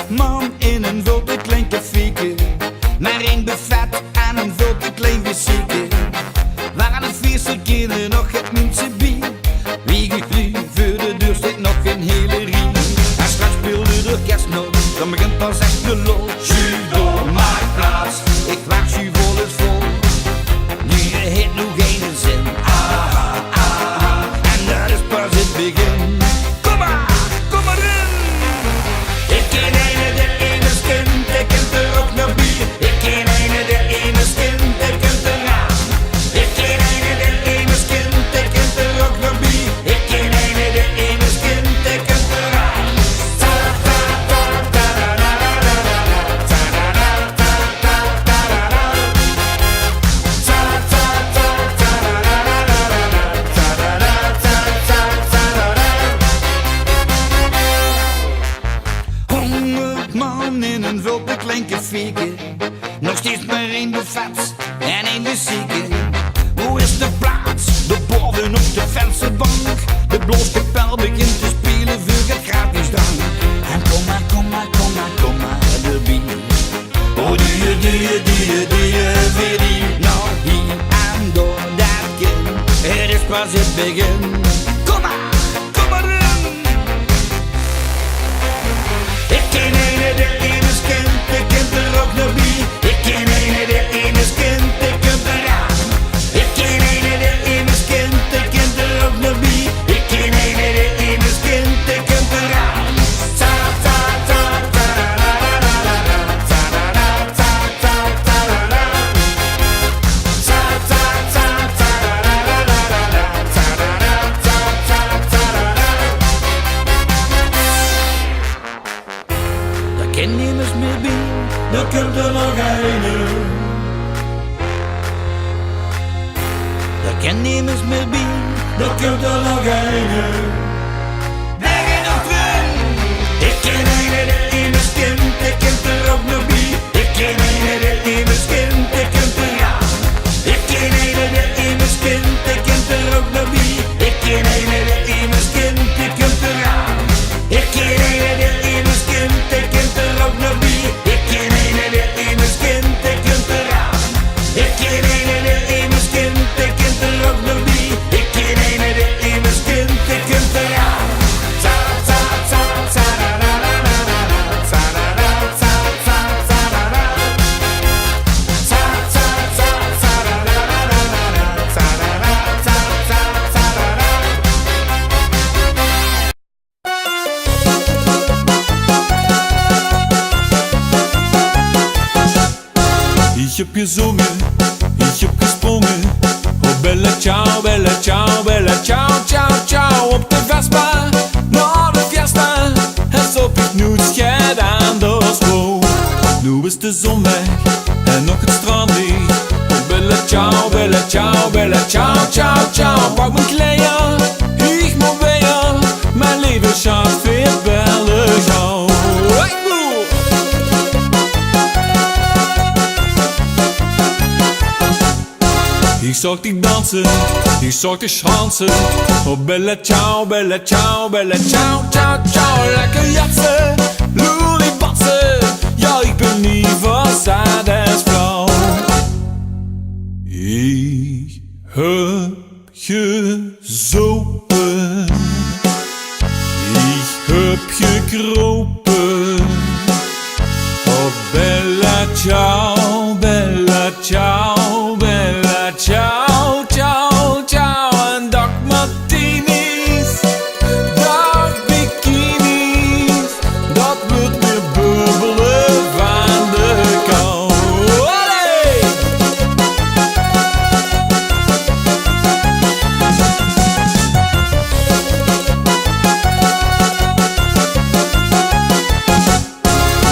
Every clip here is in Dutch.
man in een veel te klein caféke, maar één buffet en een veel te klein wc'ke. Waar de feesten kinderen nog het minste bier. Wie nu voor de deur steekt nog een hele riem. En straks speelde de orkest nog, dan begint pas echt de lol. Judo maakt plaats, ik wacht ju vol is vol. Nu heeft nog geen zin, aha, aha. En dat is pas het begin. Kom maar in. Ik ken een de ene skint, ik kunt er ook nog bier. Ik ken een de ene skint, ik kunt er aan. Ik ken een de ene skint, ik kunt er ook nog bier. Ik ken een de ene skint, ik kunt er aan. Man in een veel te klein caféke, nog steeds maar één buffet en één wc'ke. Hoe is de plaats? De boven op de vensterbank. De blooskapel begint te spelen voor het gratis drank. En kom maar erbij. Oh doe je weer die. Nou hier en door dat kind, het is pas het begin. Kom maar in. Ik ken een de ene skint, ik kunt er ook nog bij. Ik ken een de ene skint, ik kunt er aan. Ik ken een de ene skint, ik kunt er ook nog bij. Ik ken een de ene skint, ik kunt er aan. Ken niemand meer bij, dan komt er nog een. Er ken niemand meer bij, dan komt er nog een. Bergen nog terug. Ik ken een de ene skint, ik kunt er ook nog bij. Ik ken een de ene skint, ik kunt er aan. Ik ken een de ene skint, ik kunt er ook nog bij. Ik ken een de ene skint, ik kunt er aan. Ik ken een de ene skint, ik kunt er ook nog bij. Ik ken een de ene skint, ik kunt er aan. Ik ken een de ene skint, ik kunt er ook nog bij. Ik ken een de ene skint, ik kunt er aan. Ich hab gezongen, ich hab gesprongen. Oh bella ciao, ciao, ciao, ciao. Op de Vespa, naar de fiesta. Alsof ik niets gedaan dus wou. Nu is de zon weg en nog het strand dicht. Oh bella ciao, ciao, ciao. Pak mijn kleren, ik moet weer. Mijn leven gaat veel bellen gauw. Ik zag die dansen, ik zag die chansen. Oh bella ciao, ciao, ciao, ciao. Lekker jatsen, loelie batsen. Ja, ik ben niet van Zuidersvrouw. Ik heb gezopen, ik heb gekropen. Oh bella ciao, ciao, ciao, ciao, ciao. En dag martinis, dag bikinis. Dat wordt weer bubbelen van de kou. Allee!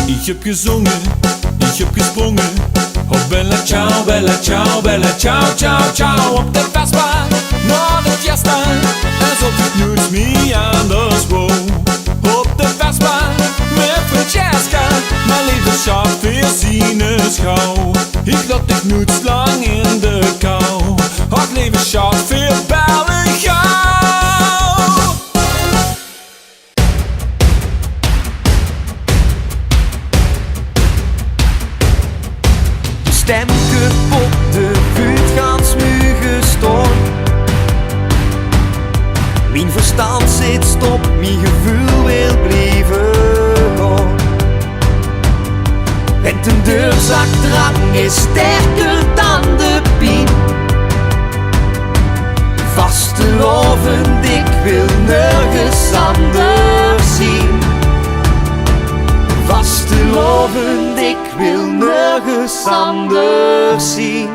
Ik heb gezongen, ik heb gesprongen. Oh bella ciao, ciao, ciao, ciao. Op de Vespa, naar de fiesta. Alsof ik niets meer anders wou. Op de Vespa, met Francesca. Mijn leven schat veel sinusgauw. Ik laat ik niets lang in de kou. Het leven schat veel bellen gauw. stem kapot, de vuurt gaan smugen storm. Mijn verstand zit stop, mijn gevoel wil blijven gaan. En de deurzakdrang is sterker dan de pijn. Vastelovend, ik wil nergens anders zien. Vastelovend, ik wil nergens anders zien.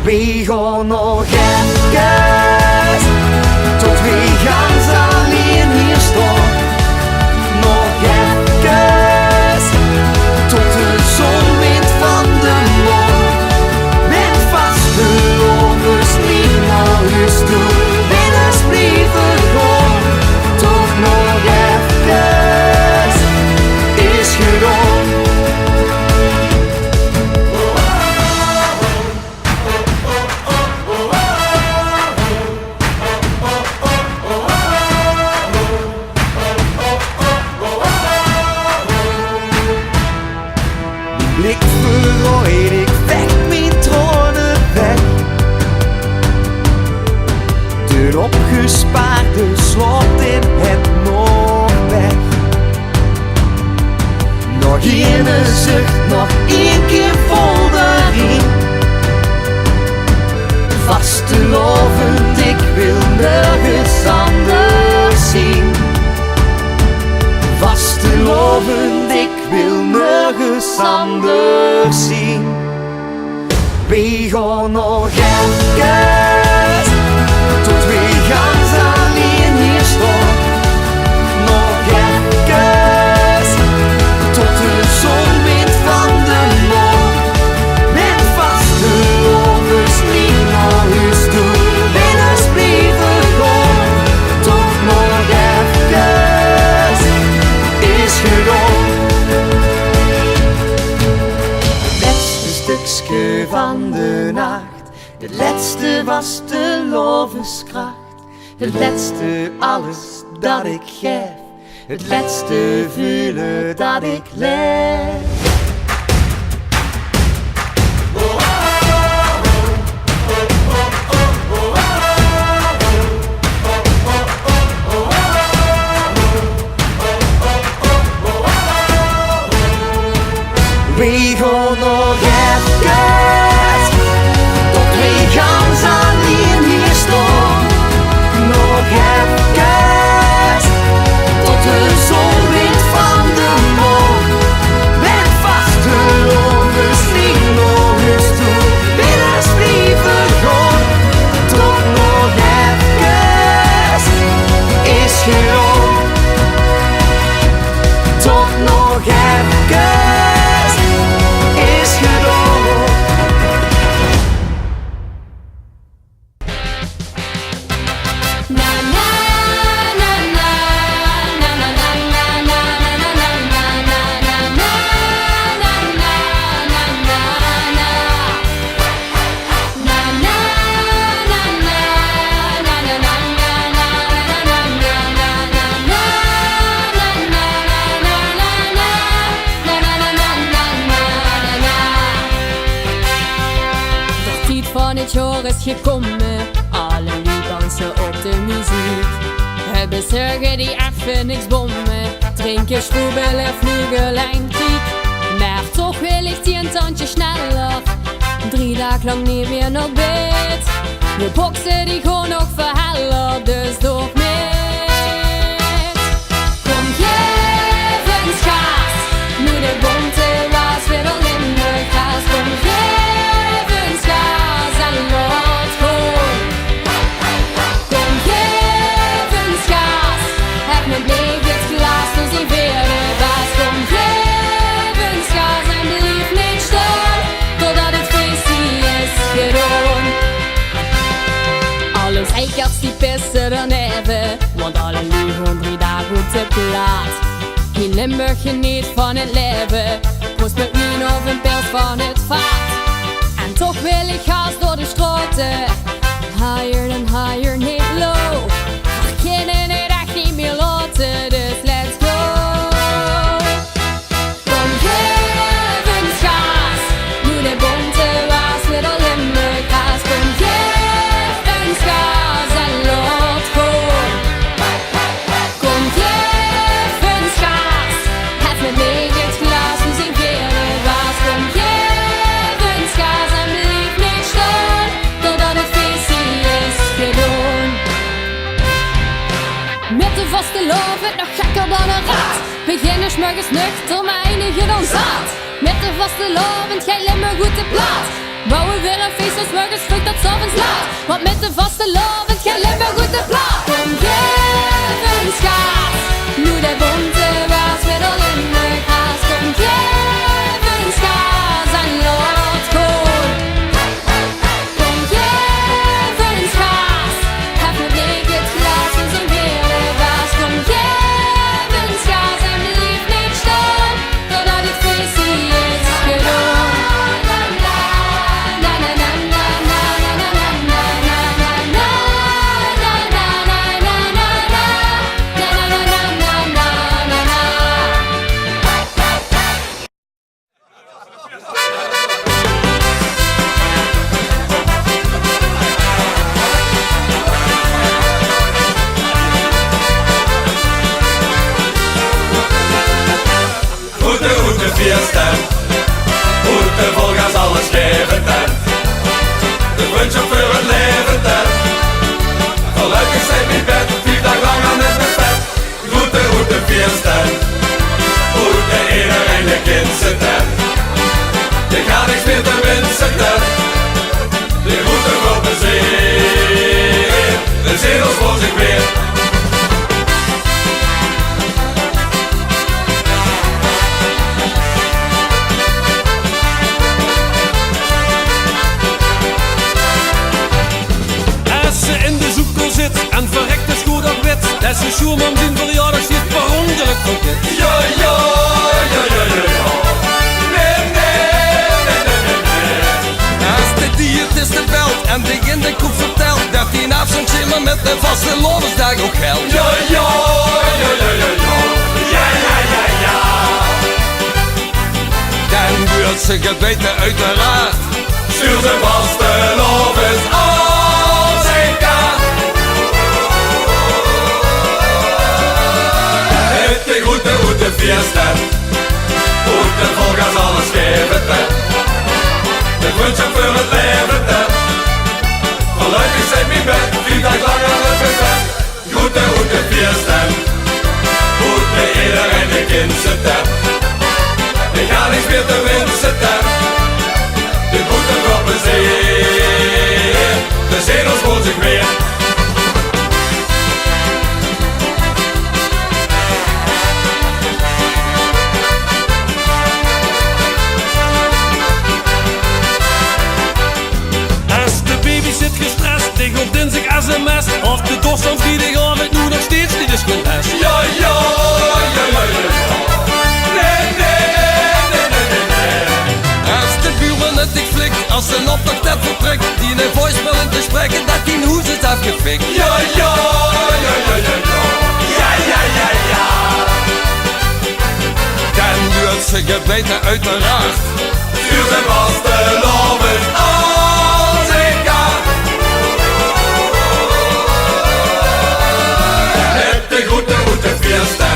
We gaan nog even, tot we gaan alleen hier staan. Nog even, tot de zon wint van de maan. Met vastelovens niet naar huis toe, binnen blijven gaan. Toch nog even, is gedaan. Blik verrooid, ik vecht mijn tronen weg. De opgespaarde slot in het Noordweg. Nog één zucht, nog één keer vol erin. Vastelovend, ik wil nergens anders zien. Vastelovend, ik wil nergens anders zien. We gaan nog even, tot we gaan alleen hier staan. Nog even, tot de zon wint van de maan. Met vastelovens niet naar huis toe, binnen blijven gaan. Toch nog even, is gedaan. Stukje van de nacht, het laatste was de lovenskracht. Het laatste alles dat ik geef, het laatste voelen dat ik leef. We gaan nog even, tot we gaan alleen hier staan. Nog even, tot de zon wint van de maan. Met vastelovens niet naar huis toe, binnen blijven gaan. Tot nog even, is gedaan. Tot nog even. Van het jaar is gekomen, alle dansen op de muziek. Hebben zorgen die even niks bommen, drinken, schroebelen, vliegen en kriek. Maar toch wil ik die een tandje sneller, 3 dagen lang niet meer naar bed. De boksen die gewoon nog verhellen, dus door met. Kom even schat, nu de bonte was weer al in de gas. Kom even schat en laat gaan. Kom even schat, heb me bleef dit glas dus die verder was. Kom even schat en blijf niet staan, totdat het feestje is gedaan. Alle zeikers die pissen dan even, want alle liegen 3 dagen op de plaat. In Limburg geniet van het leven, kost met wien of een pils van het vaat. En toch wil ik gas door de straten, higher than higher, niet low. We kunnen het echt niet meer laten, dus let's go. Kom even gas, nu de morgens nuchter, maar eindigen dan zat. Met de vaste lovend, jij lijkt me goed te plaat. Bouwen weer een feest als morgens vroeg tot 's avonds laat. Want met de vaste lovend, jij lijkt me goed te plaat. Kom geef een schaas, nu de bonte was weer al in de gaas. Kom geef een schaas en laat gaan. Kom geef een schaas, heb nog leeg het glas en zo'n weer de baas. Kom geef een schaas en blijf niet staan, totdat het feest hier is gedaan. Goede fiesta, goede volgas alles geven ten. De wens op voor het leven ten. Gelukkig zijn mijn bed, 4 dagen lang aan het buffet. Goede fiesta, goede iedereen de kinderen ten. Je gaat niks meer te wensen ten. De goede wil plezier, de zedels voor zich weer. En verrekt is goed op wit. Dat is een schoenman die verjaardag ziet per ongeluk verkeerd. Ja, ja, ja, ja, ja, ja. Nee, nee, nee, nee, nee. Als de diëtiste belt en die in de kroeg vertelt dat hij na zijn chillen met de vaste lovensdag ook geldt. Ja, ja, ja, ja, ja, ja. Ja, ja, ja, ja. Dan wordt ze gebeten uiteraard. Stuur de vaste lovens als een kaart. Goede fiesta, goede volgas alles geven ten. De wens op voor het leven ten. Gelukkig zijn mijn bed, 4 dagen lang aan het buffet. Goede fiesta, goede iedereen de kinderen ten. Ik ga niks meer te wensen ten. De goede wil plezier, de zedels voor zich weer. Op dinsdag sms of de dorst van vrijdagavond nu nog steeds niet is gelest. Ja, ja, ja, ja, ja, ja. Nee, nee, nee, nee, nee, nee. Als de buurman het ik flikt, als een opdracht net vertrekt, die in een voicemail in te spreken dat die hoes het afgefikt. Ja, ja, ja, ja, ja, ja. Ja, ja, ja, ja. Dan wordt ze gebeten uiteraard. Stuur de vaste lovens als ik kaart. Goede fiesta,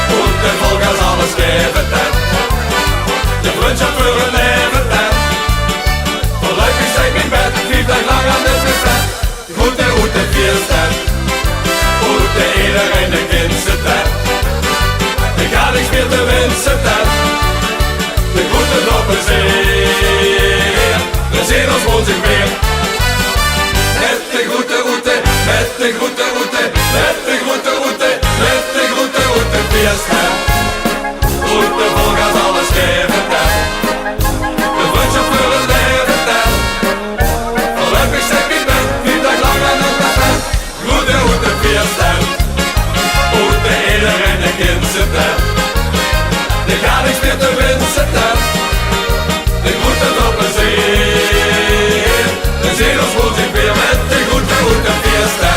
goede volgas alles geven ten. De wens op voor het leven ten. Gelukkig zijn mijn bed, 4 dagen lang aan het buffet. Goede fiesta, goede iedereen de kinderen ten. Ik ga niks meer te wensen ten. De goede wil plezier, de zedels woont zich weer. Met de goede route, met de goede route, met de goede route, met de goede fiesta. Goede volgas alles geven ten. De wens op voor het leven ten. Gelukkig zeg ik ben, 4 dagen lang aan het buffet. Goede fiesta. Goede iedereen de kinderen ten. Je gaat niks meer te wensen ten. De goede wil plezier, de zedels voelt zich weer met de goede fiesta.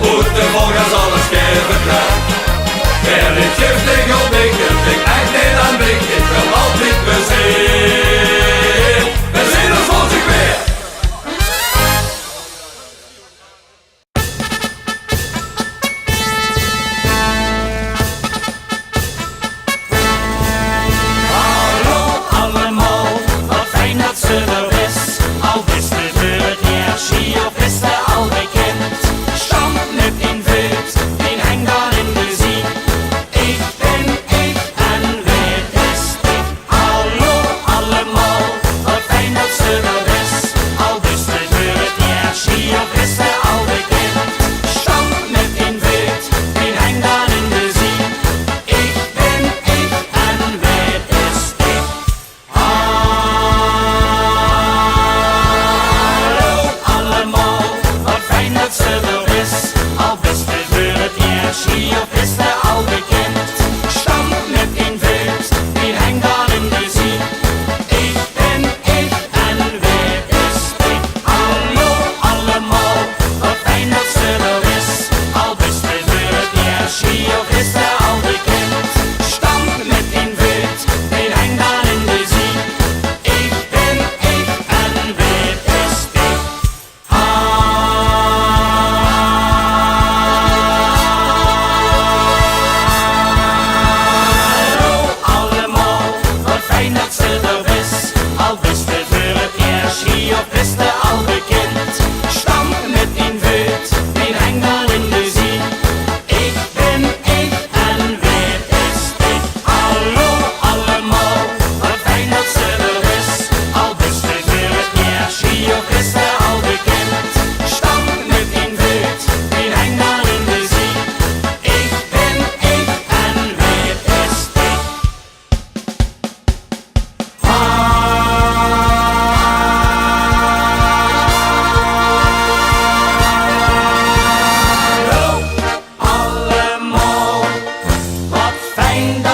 Goede volgas alles geven ten. En ik geef tegen op ik echt niet aan dik. Ik wil altijd plezier, de zedels voelt zich weer. Stand mit in Wild, den Hänger in Musik. Ich bin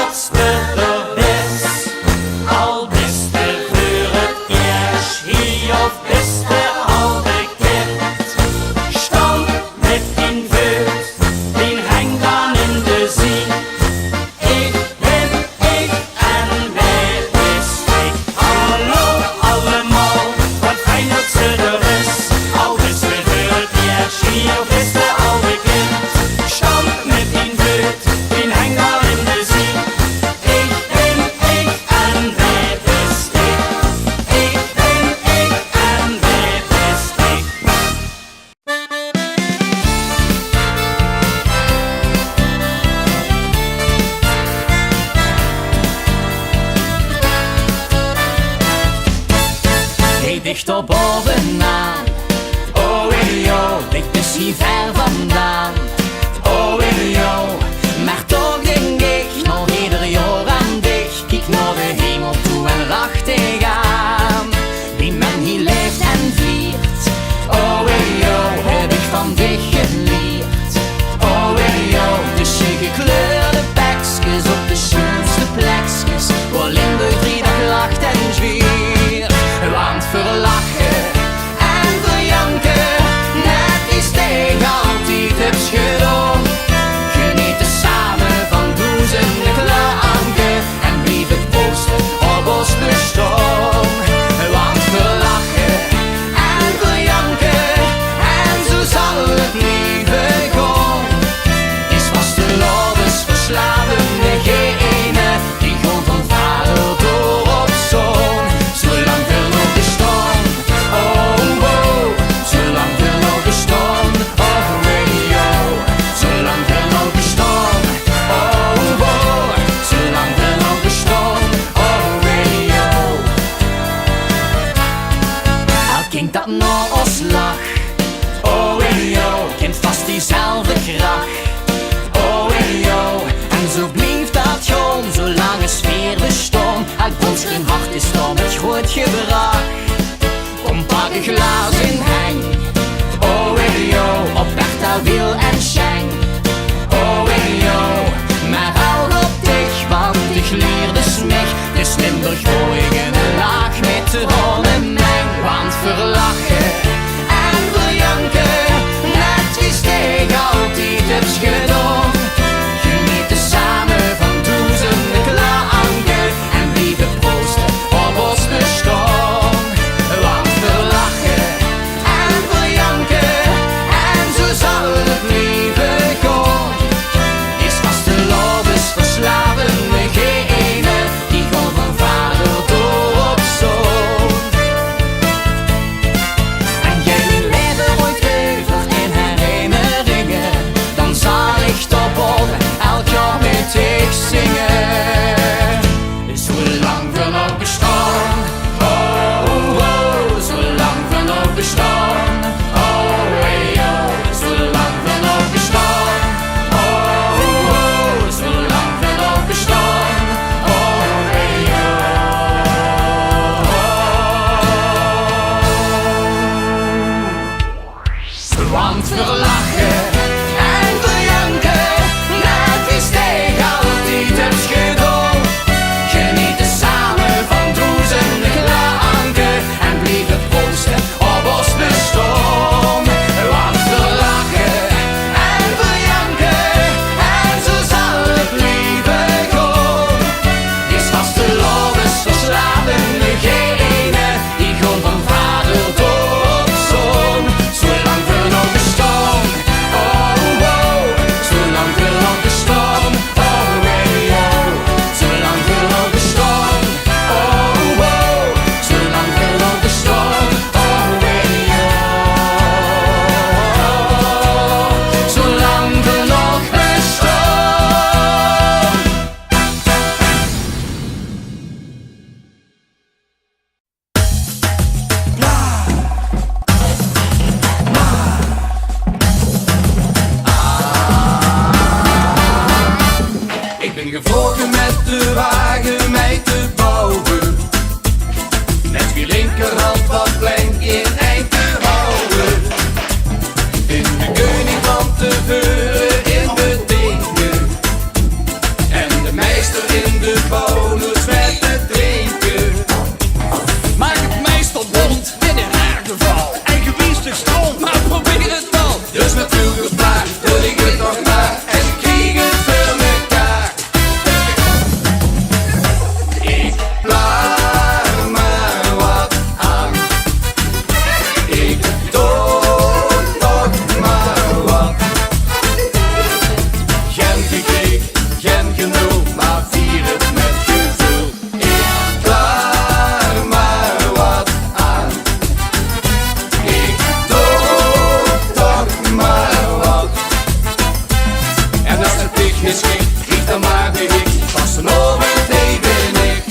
als we er best. Al bist er voor het eerst hier of bist er al bekend. Stand met die voet, die hangt dan in de zee. Ik ben ik en wij is ik. Hallo allemaal, wat fijn dat ze er is. Al bist er voor het eerst hier of bist er al bekend. Stand met die voet, die hangt dan in de zee. Ik ben ik en wij is ik. Ik ben ik en wij is ik. Hey, dichter bovenaan. Oh, yo, ligt misschien ver vandaan. Oh, yo, maar toch denk ik nog ieder jaar aan dich. Kijk naar de hemel toe en lach tegenaan. Wie men hier leeft en viert. Oh, yo, heb ik van dich geleerd. Oh, yo, tussen gekleurde bekjes op de schoonste plekjes. Waar Limburg Driedag lacht en zwiert. Want verlachen en verjanken, net is tegen altijd heb gedaan. Genieten samen van duizenden klanken en blijf het boosten op ons bestaan. Want verlachen en verjanken, en zo zal het blijven gaan. Is vastelovens verslaven degene die gewoon van vader door op zoon. Zolang we nog bestaan, oh wow. Zolang we nog bestaan, oh radio. Zolang we nog bestaan, oh wow. Zolang we nog bestaan, oh radio. Elk kind dat naar ons lacht, oh radio, kent vast diezelfde kracht. Oh yo, en zo blijft dat gewoon, zolang een sfeer bestaat. Het bondsgreen hart is dan met groot gebracht. Kom pak een glas in hang. Oh yo, op Bertha Wiel en Schenk. Oh yo, maar hou op dich, want ik leer de smeg. Dus Limburg gooi ik in een laag met de honnemeng. Want verlachen en verjanken, net wie steeg altijd heb gedaan. Genieten samen van duizenden klanken en blijven proosten op ons bestaan. Want verlachen en verjanken, en zo zal het blijven gaan. Is vastelovens verslaven degene die gewoon van vader door op zoon. En jij mijn leven ooit over in herinneringen, dan zal ik op elk jaar met ik zingen. Zolang we nog bestaan, oh oh, zolang we nog bestaan, oh yo, zolang we nog bestaan, oh oh, zolang we nog bestaan, oh yo. Want verlachen en verjanken, net wie steeg altijd heb gedaan. Genieten samen van duizenden klanken en blijven proosten op ons bestaan. Want verlachen en verjanken, en zo zal het blijven gaan. Is vastelovens verslaven degene die gewoon van vader door op zoon. Zolang we nog bestaan, oh wow. Zolang we nog bestaan, oh radio. Zolang we nog bestaan, oh wow. Zolang we nog bestaan, oh radio. Zolang we nog bestaan. Ik ben gevlogen met de wagen mij te bouwen. Net wie linkerhand wat klein in eind te houden. In de koning van te veuren in de dingen. En de meester water in de bonus met het drinken. Maak het meestal bond in een raar geval. Eigen biefstuk stroom, Maar probeer het dan. dus met vloegersbaar doe ik het nog maar en krieg het voor mekaar. Ik plaag maar wat aan. Ik doe toch maar wat. Geen gekreeg, geen genoeg, maar vier het met gevoel. Ik plaag maar wat aan. Ik doe toch maar wat. En als het technisch ging, giet dan maar de hik. Pas een over thee ben ik.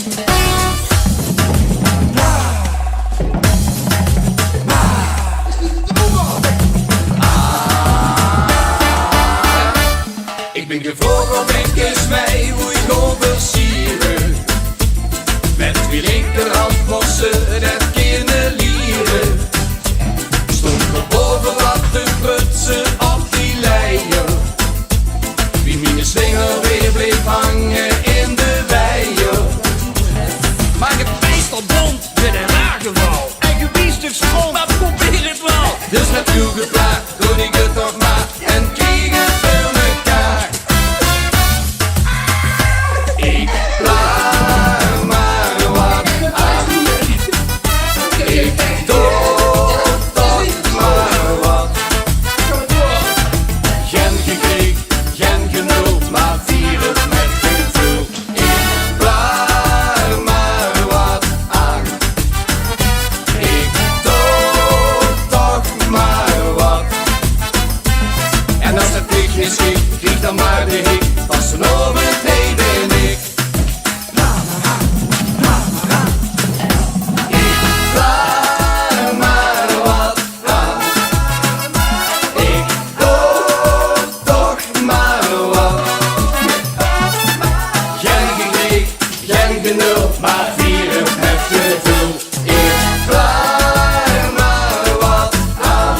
Ik ben gevogeld en kus mij, hoe ik oversieren. Met wie linkerhand mossen dat kunnen lieren. Stond er boven wat te prutsen op die leien. Wie mijn slinger weer bleef hangen in de weien. Maak het meestal bond in een raar geval. Eigen biefstuk schoon, Maar probeer het wel. dus met uw geplaagd doe ik het toch maar en krieg het voor mekaar. Ik plaag maar wat aan. Ik doe toch maar wat. Geen gekreeg, geen genoeg, maar vier het met gevoel. Ik plaag maar wat aan. Ik doe toch maar wat. En als het technisch ging, krieg dan maar de hik. Pas een over thee ben ik. Ik plaag maar wat aan. Ik doe toch maar wat. Geen gekreeg, geen genoeg, maar vier het met gevoel. Ik plaag maar wat aan.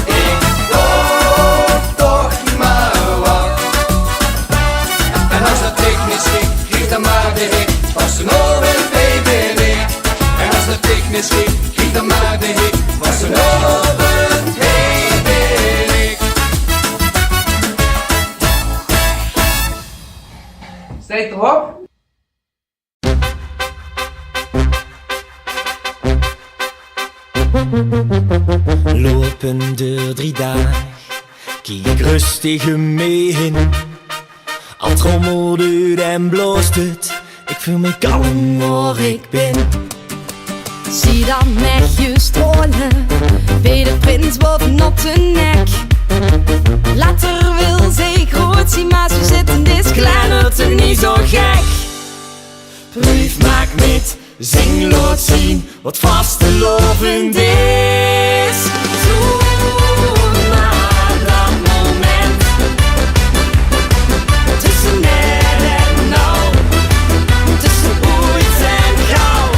Ik doe toch maar wat. En als dat technisch ging, krieg dan maar de hik. Pas een over thee ben ik. En als dat technisch ging, krieg dan maar de hik. Pas een over thee ben ik. Steek erop. Lopen door 3 dagen, kijk ik rustig mee in. Al trommelt het en bloost het, ik voel me kalm waar ik ben. Zie dan netjes stralen, bij de prins bovenop de nek. Later wil ze groot zien, maar ze zitten is kleiner, toch niet zo gek. Brief maak met, zing laat zien, wat vastelovend is. Zoek naar dat moment, tussen net en nou, tussen ooit en gauw.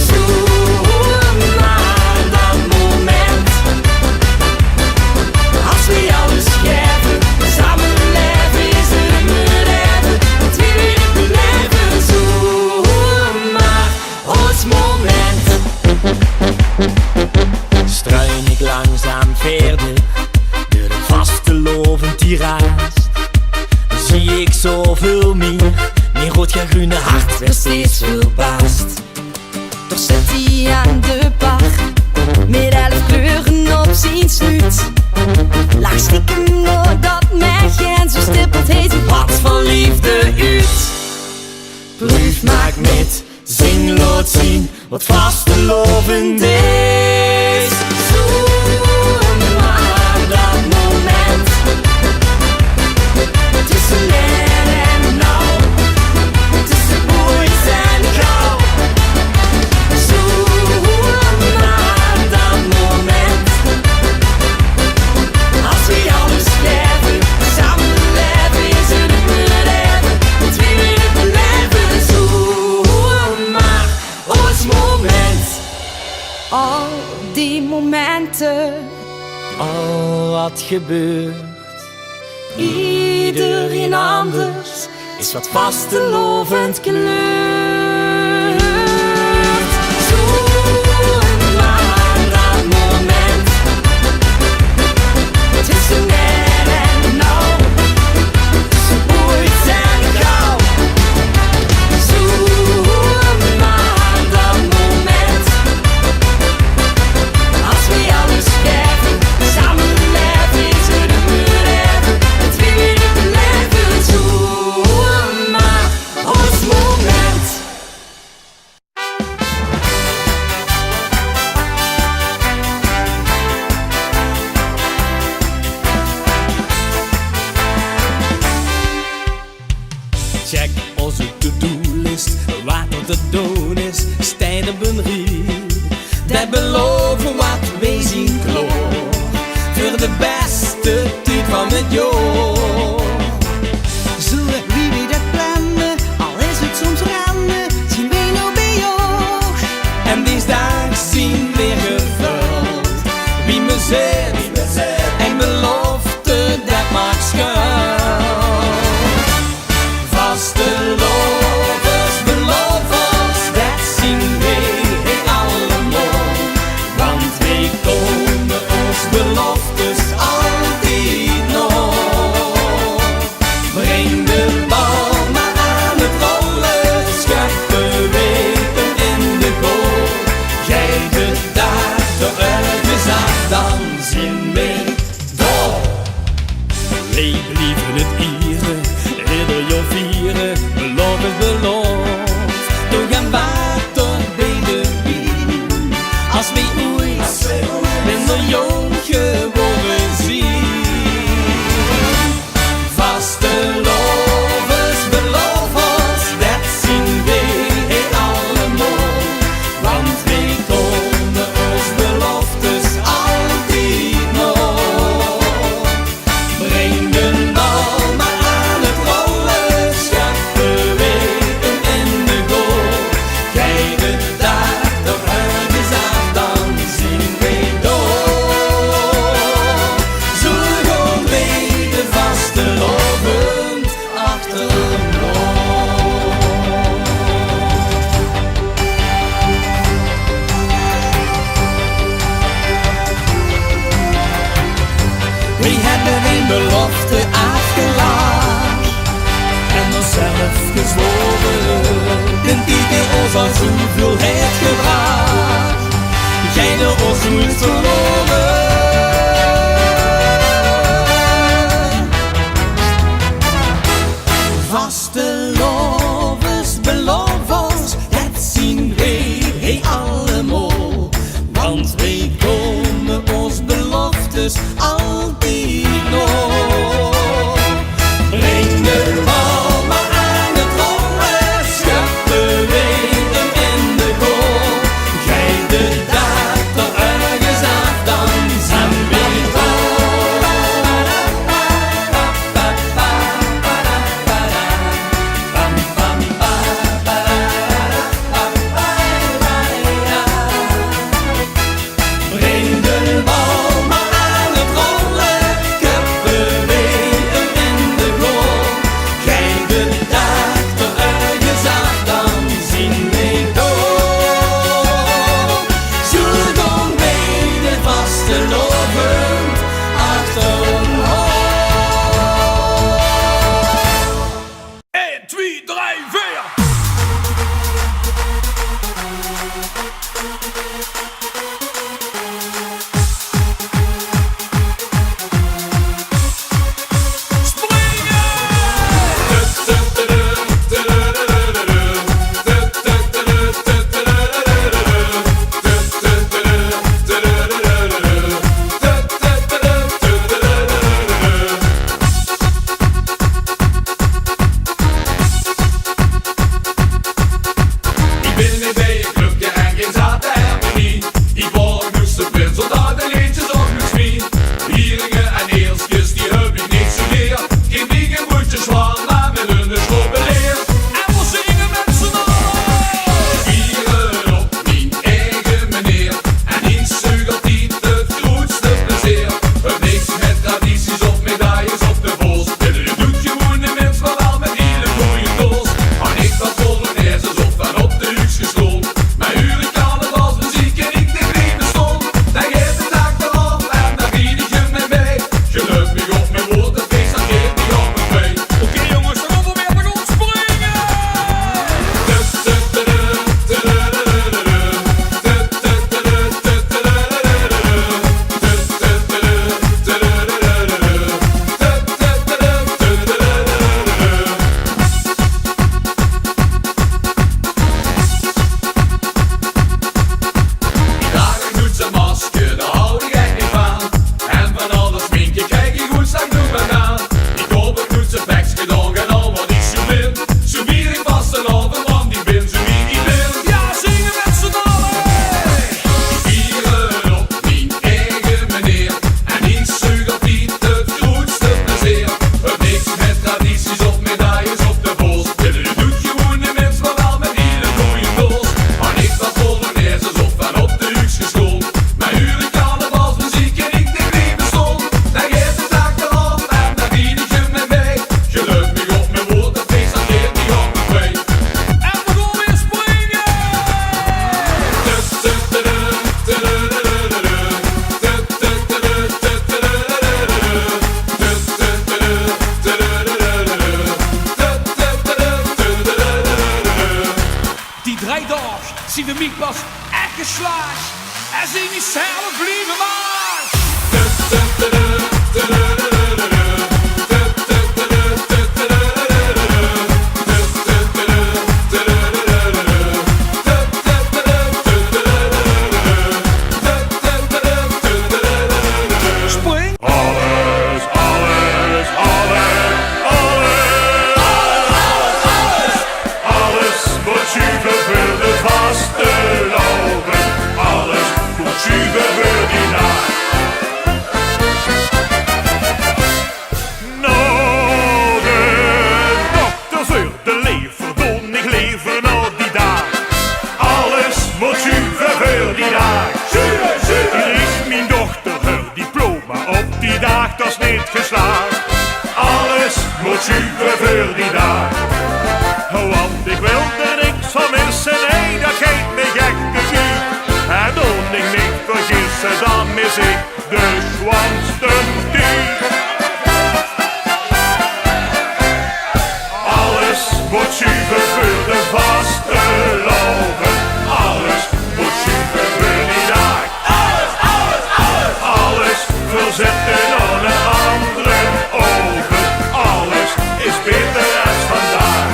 Zoek naar dat moment, als we alles geven, samen leven is het mijn leven, want wie wil ik beleven. Zoek maar ons moment. Struin ik langzaam verder, door de vastelovend die raast. Zie ik zoveel meer, mijn rood-groene hart werd steeds verbaasd. Toch zit hij aan de bar, met 11 kleuren op zijn snuit. Lach stiekem doordat mij geen zo stippelt heet een Wat voor liefde uit. Brief maak met, zing laat zien, wat vastelovend is. Zoek maar dat moment, tussen net en nou, tussen ooit en gauw. Zoek maar dat moment, als we alles geven, samen leven is het mijn leven, want wie wil ik beleven. Zoek maar ons moment. Al die momenten, Al wat gebeurt, iedereen anders is wat vastelovend kleurt. Zoek maar dat moment. Tussen net en nou, tussen ooit en gauw. Zoek maar dat moment. Als we alles geven, samen leven, is er een muur hebben. Het weer beleven, zoek maar ons moment. Check onze to-do-list, wat er te doen is, stijden op een riet. Dat beloven wat wij zien kloor, voor de beste tijd van het jaar. Zullen wie dat plannen, al is het soms rennen, zien wij nou bij jou. En dinsdag zien weer gevuld, wie me zit, en belofte dat maakt schuld. Vastelovers, belovers, dat zien wij allemaal, want wij komen ons beloftes altijd nog. Breng de bal maar aan het rollen, schappen weten in de goal. Jij de dag de ergens af, dan zien wij door. Wij blijven het ieren, ieder jaar vieren, beloof is beloof. Door gaan water bij de wiel, als wij ooit minder jong geworden zien. Vastelovers, belovers, dat zien wij allemaal, want wij komen ons beloftes altijd nog. Breng de bal maar aan het rollen, schappen weten in de goal. Jij de dag toch ergens af, dan zien wij door. Zo gaan wij de vastelovend achterna. We hebben een belofte afgelaagd en onszelf gezworen. De tijd die ons al zoveel heeft gebracht, jij de ons nooit verloren. Vastelovers, belovers, dat zien wij allemaal, want wij komen ons beloftes altijd nog. Breng de bal maar aan het rollen, schappen weten in de goal. Jij de dag toch ergens af, dan zijn wij Breng de bal maar aan het rollen, schappen weten in de goal. Jij de dag toch ergens af, dan zien wij door. Zo gaan wij de vastelovend achterna. 1, 2, 3, 4. zie de mietpas echt geslaagd. En zie niet zelf blijven maar. Alles moet super voor die dag. Want ik wil er niks van missen, nee, dat geeft me gekke niet. En toen ik niet vergissen, dan mis ik de zwanste dier. Alles moet super voor de vaste loven. Alles moet super voor die dag. Alles, alles, alles. Alles verzetten aan een andere ogen. Alles is beter als vandaag.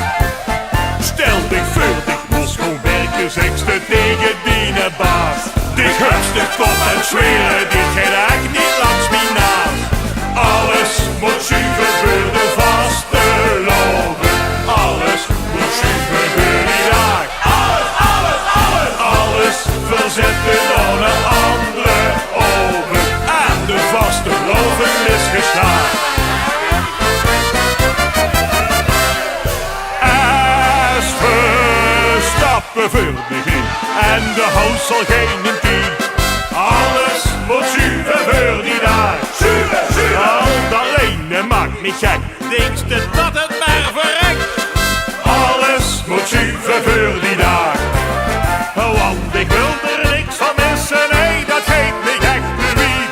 Stel dich voor, dich moest gewoon werken, zekste tegen die baas. Dich hupste kop en zweren, dit gaat echt niet langs mij naast. Alles moet super voor de vaste loven. Alles moet super voor die dag. Alles, alles, alles. Alles verzetten aan een andere ogen. En de vaste loven is geslaagd. Als Verstappen voor de ging en de hoos zal geen tien. Alles moet zuiver voor die dag. Zuiver, zuiver. Al alleen maakt niet gek, denkste dat het maar verrekt. Alles moet zuiver voor die dag. Want ik wil er niks van missen, nee, dat geeft me gek de wie.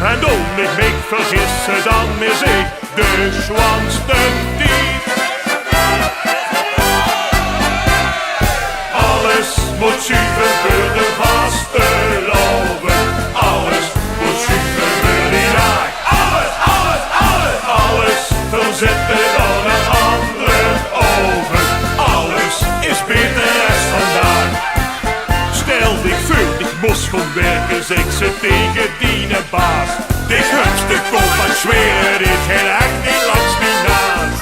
En toen ik me vergissen, dan mis ik de zwanste dief. Alles moet zuiver voor de vaste loven. Alles moet zuiver voor die dag. Alles, alles, alles. Alles verzetten aan een andere ogen. Alles is beter als vandaag. Stel dich voor, ik moest gewoon werken, zeg ze tegen die baas. Dich hupste kop en zweren, dit gaat echt niet langs mij naast.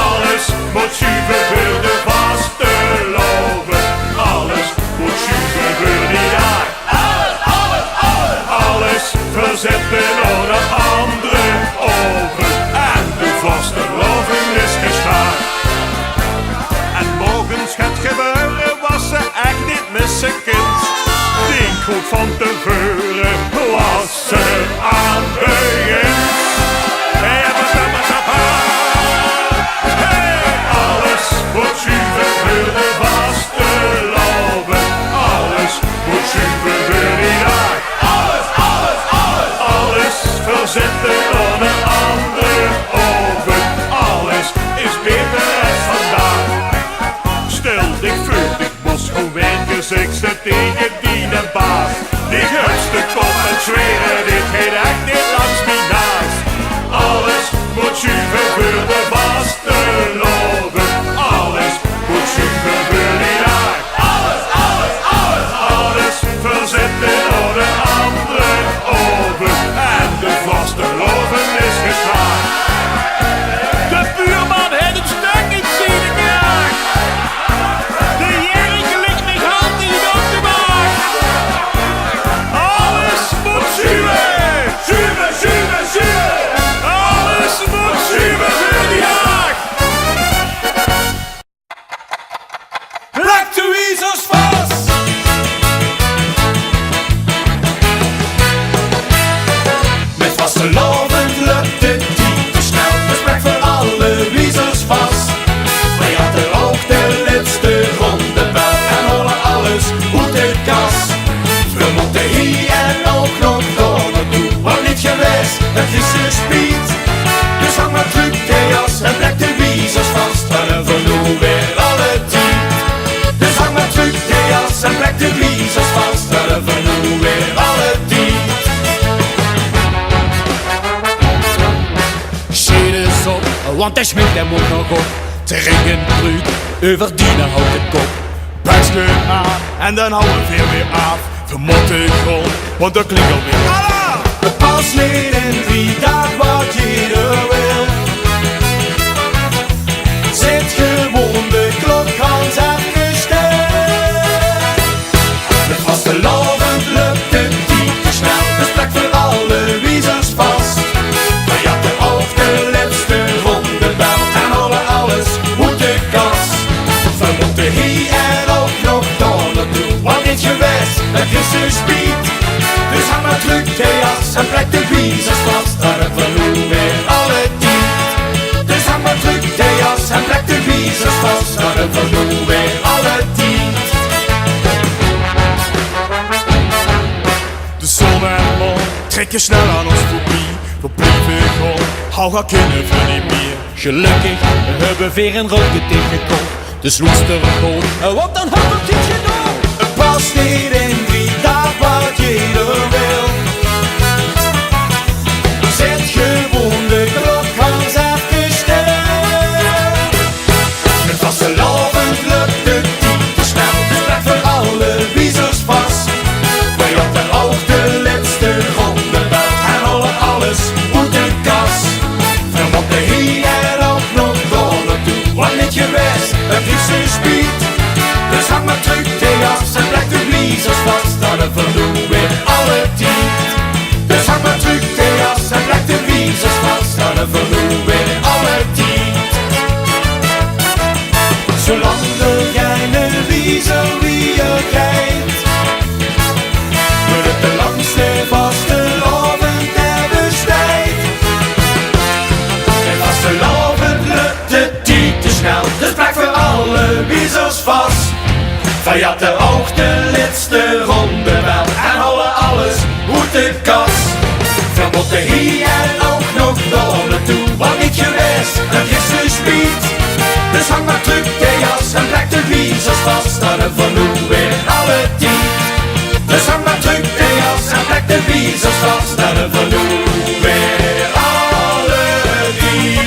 Alles moet zuiver voor de vaste loven. Alles moet zuiver voor die dag. Alles, alles, alles. Alles verzetten aan een andere ogen. En de vaste loven is geslaagd. En morgens gaat gebeuren, was ze echt niet met zijn kind. Denk goed van tevoren, was ze aan begint. Hey, alles moet zuiver voor de vaste loven. Alles moet zuiver voor die dag. Alles, alles, alles. Alles verzetten aan een andere ogen. Alles is beter als vandaag. Stel dich voor, ik moest gewoon werken, zeg ze tegen die baas. Die want hij schminkt hem ook nog op. Te ringen bruut, over die houten kop. Buikstuk aan en dan houden we veel weer af. Vermot de grond, want dat klinkt alweer. Allah! Pas niet in 3 dagen wat je er wil. Zet gewoon de klok ganz afgesteld. Het vastelovend lukt het niet te snel. Dus plak voor alle wiezers vast. Maar je had de ook de laatste ronde bel. En houden alles moet de kast. We moeten hier en ook nog door naartoe. Want dit geweest, het is een speed. Dus hang maar terug de jas en plek de wiezers vast. Dan het verloor weer alle tijd. Dus hang maar terug de jas en plek de wiezers vast. Dan het verloor weer alle tijd. De zon en maan trekken snel aan ons voorbij. We blijven gewoon, hou haar kinderen van niet meer. Gelukkig, we hebben weer een rode tegenkomt. Dus loest er een goot, want dan had het niet gedaan. Het past niet in 3 dagen wat je er wil. Zet gewoon de klok ganz afgesteld. Het vastelovend lukt het niet te snel. Dus blijf voor alle wiezers vast. Wij hadden ook de laatste ronde bel. En houden alles moet de kast. We moeten hier en ook nog door naartoe. Want niet geweest, het is een speed. Dus hang maar terug de jas en plek de wiezers vast. Dan het verloor weer alle tijd. Dus hang maar terug de jas en plek de wiezers vast. Dan het verloor weer alle tijd. Zolang er geen wiezer wie je kijkt, wordt het de langste vastelovend der besteed. En vastelovend lukt het niet te snel. Dus blijf voor alle wiezers vast. Wij hadden ook de laatste ronde wel. En houden alles moet de kast. We moeten hier en ook nog door naartoe. Want niet geweest, het is een speed. Dus hang maar terug de jas en plek de wiezers vast. Dan het verloor weer alle tijd. Dus hang maar terug de jas en plek de wiezers vast. Dan het verloor weer alle tijd.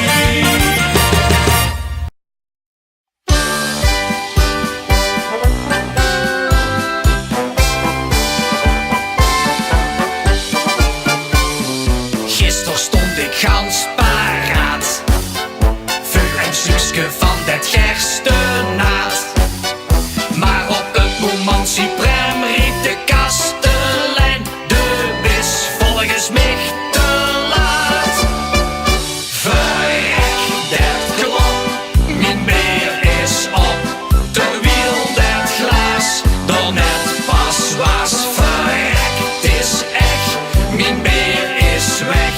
Gisteren stond ik gans paraat voor een stukje van dat gerstenaad. Maar op het moment Cyprem riep de kastelein: de bis volgens mij te laat. Verrek, dat klok, mijn beer is op, terwijl dat glas dan net pas was. Verrek, het is echt, mijn beer is weg.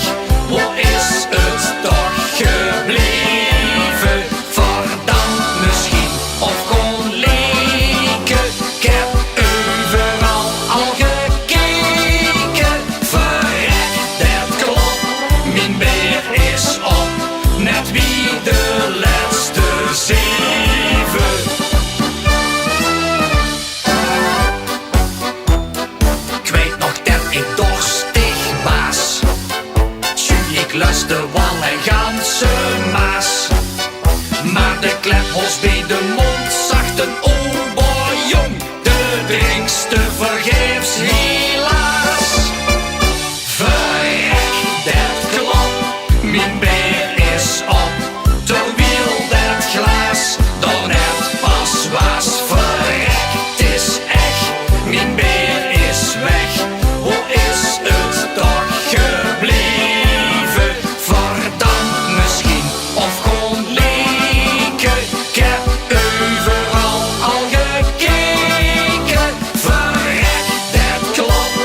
Wat is het toch gebleven? Verdammt misschien, of gewoon leken. Ik heb overal al gekeken. Verrek, dat klopt, mijn beer is op. Net wie de laatste 7. Ik weet nog dat ik dorstig was. Ik lustte wal en ganse maas. Maar de klephols bij de mond zag een jong. De drinkste vergeefs helaas. Verrek, dat klopt, mijn beer is op. Terwijl dat glas door net pas was. Verrek, het is echt, mijn beer is weg. Hoe is het toch gebleven? Verdammt misschien, of gewoon leken. Ik heb overal al gekeken. Verrek, dat klopt,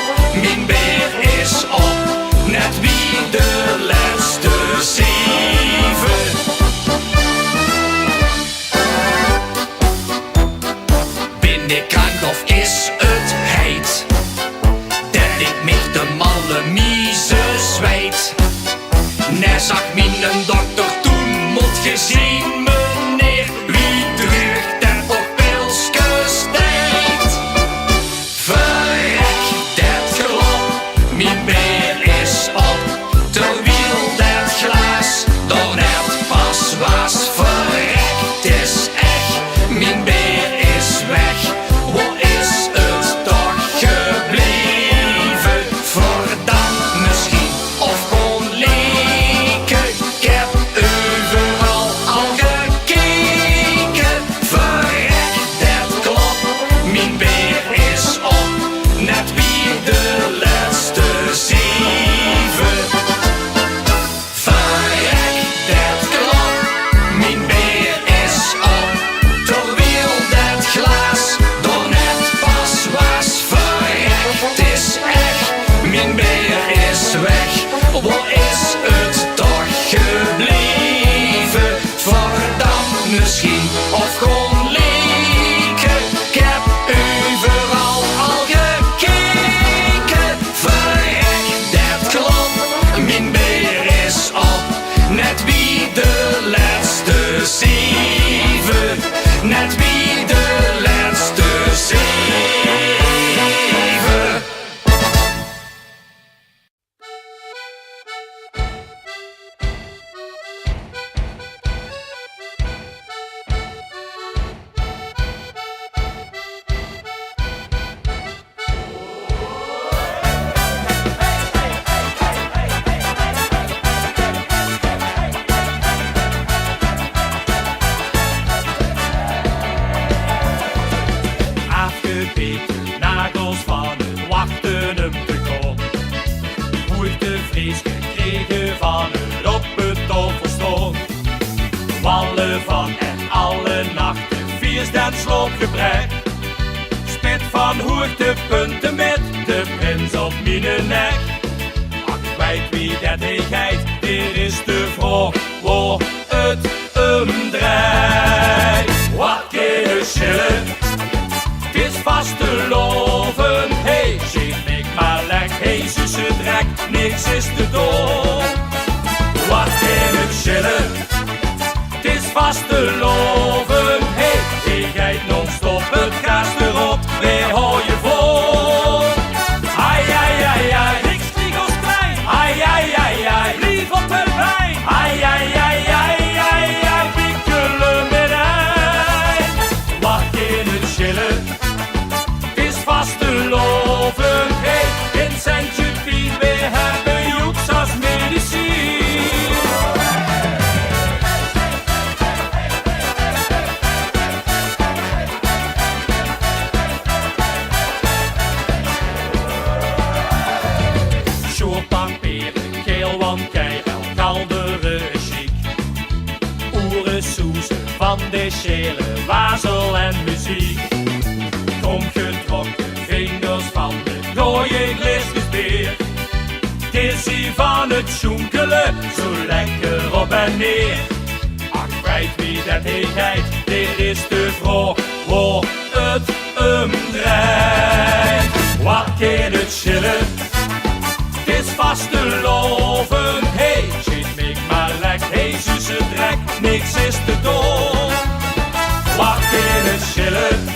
mijn beer is op. Net wie de laatste 7. Ben ik krank of is het heet? Dat ik mich de malle mieze zweet. Nee, zag mijn dokter toen moet gezien, meneer. Wie drugt dat op pilskes deed? Verrek, dat klopt, mijn beer is op. Terwijl dat glas door net pas misschien of gewoon leken. Ik heb overal al gekeken. Verrek, dat klopt, mijn beer is op. Net wie de laatste zeven. Net wie de laatste zeven. Afgebeten nagels van het wachten hem te komen. Hoe ik de vrees gekregen van het op het toffel stond. Wallen van en alle nachten, viers den sloopgebrek. Spit van hoogtepunten met de prins op mijn nek. Ach, kwijt wie dat hij geit, dit is de vraag waar het draait. Wat kunnen schillen? Het is vast te loven, hey, geef ik maar lek, hey, zussen drek, niks is te doen. Wat in het chillen, het is vast te loven, hey, ik geit non-stop, het gas erop, wij hou je voor. Ai, ai, ai, ai, niks vlieg ons klein, ai, ai, ai, ai, lief op de wijn, ai, ai, ai, ai, ai, ai, pikkelen met ei. Wat in het chillen, vast te loven, hey, in Saint-Jupien, we hebben joeks als medicijn. Sjoerpapieren, geel, want keihel, kaldere chic. Oeren soezen van de schelen, wazel en muziek. Omgetrokken vingers van de dode glisgespeer. Het is hier van het schoenkelen, zo lekker op en neer. Ach, weet wie dat hij geit, dit is de vraag waar het draait. Wat kan het chillen? Het is vast te loven, hey, schiet me maar lek, hey, zussen drek, niks is te doen. Wat kan het chillen?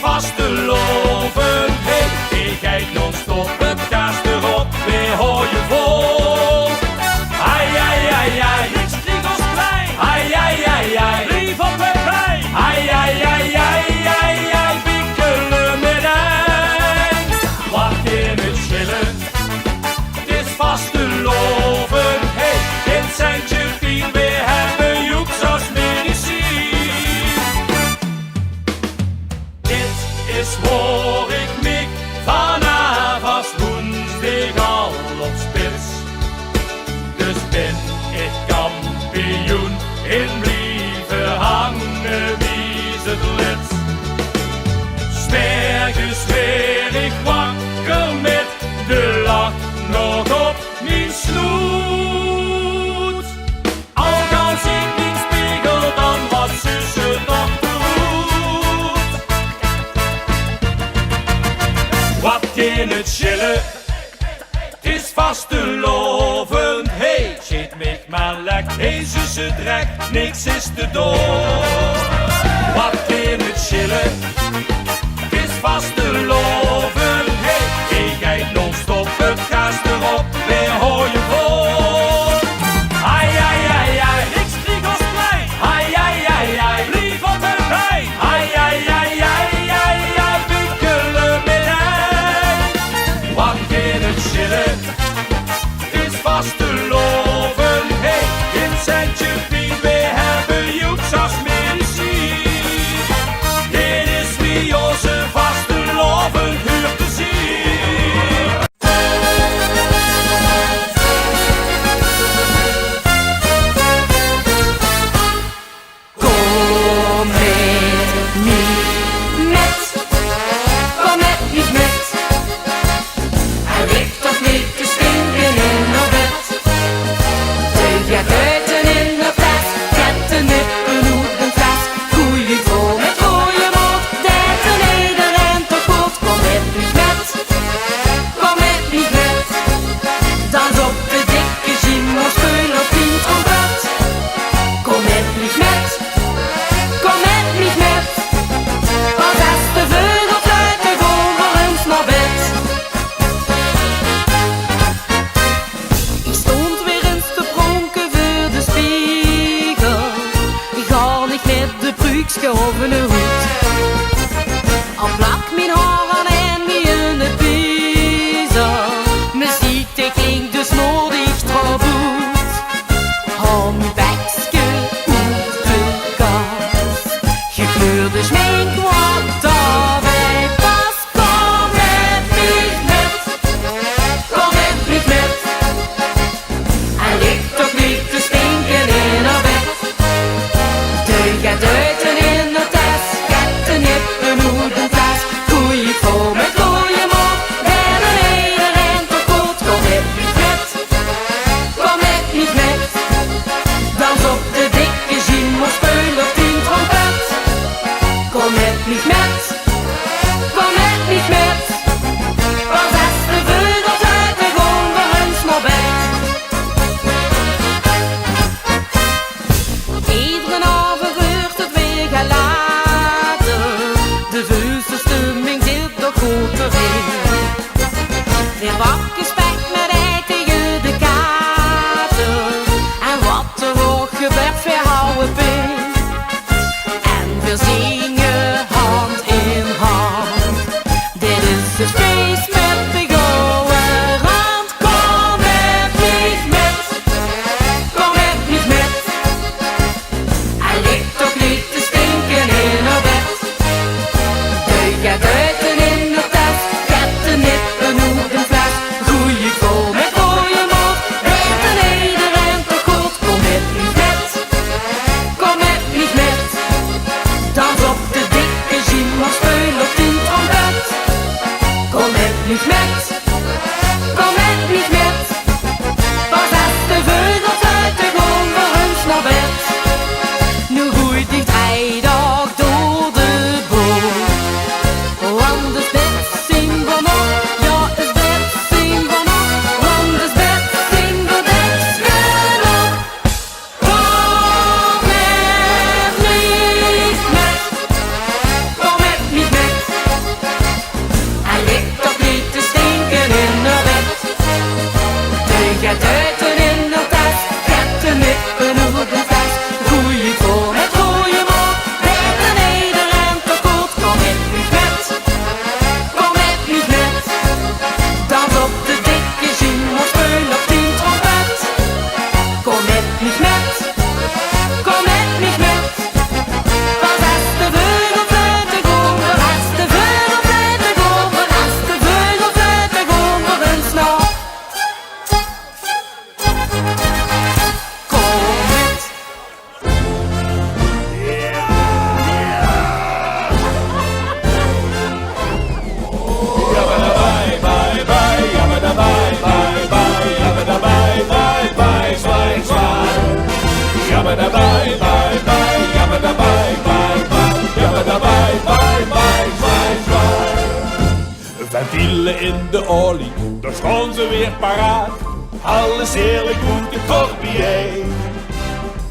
Vast te loven, hey, ik kijk non-stop, het gas erop, weer hoor je vol. Ai, ai, ai, ai, niks vlieg ons klein, ai, ai, ai, ai, lief op het plein, ai, ai, ai, ai, ai, ai, pikkelen met ei. Wat in het chillen, het is vast te loven, hey, in Saint-Jupien, we hebben joeks als medicijn. Is waar ik mik vanaf als woensdag al op spits. Dus ben ik kampioen in blijven hangen wie het lid. Smergens weer ik wakker met de lach nog op mijn snoet. Al kan ik niet spiegel dan wat zussen nog doet. Wat in het chillen, het is vast te loven, hey, schiet me maar lek, hey, zussen drek, niks is te doen. Wat in het chillen, het is vast te loven, hey, ik geit non-stop, het gas erop, weer hoor je vol. Ai, ai, ai, ai, niks vlieg ons klein, ai, ai, ai, ai, lief op het plein, ai, ai, ai, ai, ai, ai, pikkelen met ei. Wat in het chillen, is vast te loven, hey, in Saint-Jupien, we hebben joeks als medicijn. Dit is wie onze vaste de pruikske of een hoed. Al plak mijn haar en wie in de piezer. Muziek die klinkt dus nodig traboet. Hou mijn bekske uit de kast. Gekleurde schmink wat daarbij past. Kom met mich met, kom met mich met. En ligt toch niet te stinken in haar bed. De gaat duiten in de tas, gaat de nippen uit een tas. Goeie vrouw met goeie mond, en een hele rent toch goed. Kom met mich met, kom met mich met. Dans op de dikke gym of speul op die trompet. Kom met mich met, kom met mich met. Was als de vleugels uit de grond voor ons naar bed. Iedere avond wordt het weer gelaten. De vuurste stemming zit nog goed erin. Weer bakken spek met ei tegen de kater. En wat er ook gebeurt, weer houden pin. En we zingen hand in hand. Dit is de feest met de gouden rand. Kom met mich met, kom met mich met. Hij ligt toch niet te stinken in haar bed. De gaat duiten in de tas, gaat de nippen uit een fles. Goeie vrouw met goeie mond, weet een iedereen toch goed. Kom met mich met, kom met mich met. Dans op de dikke gym of speul op die trompet. Kom met mich met, kom met mich met. Pas als de vleugels uit de grond voor ons naar bed. Nu groeit niet hij dag door de boom. Want het bed zien vanaf, ja het bed zien vanaf. Want het bed zien we best genoeg. Kom met mich met, kom met mich met. Hij ligt toch niet te stinken in haar bed. De gaat duiten in haar tas, gaat de nippen uit een fles. Goeie vrouw met goeie mond, weet een iedereen toch goed. Kom met mich met, kom met mich met. Dans op de dikke gym of speul op die trompet. Kom met mich met, kom met mich met. Was als de vleugels uit de grond, als de vleugels uit de grond, als de vleugels uit de grond voor een snor. Kom met. Ventielen in de olie, daar staan ze weer paraat. Alles heerlijk goed, de corbier.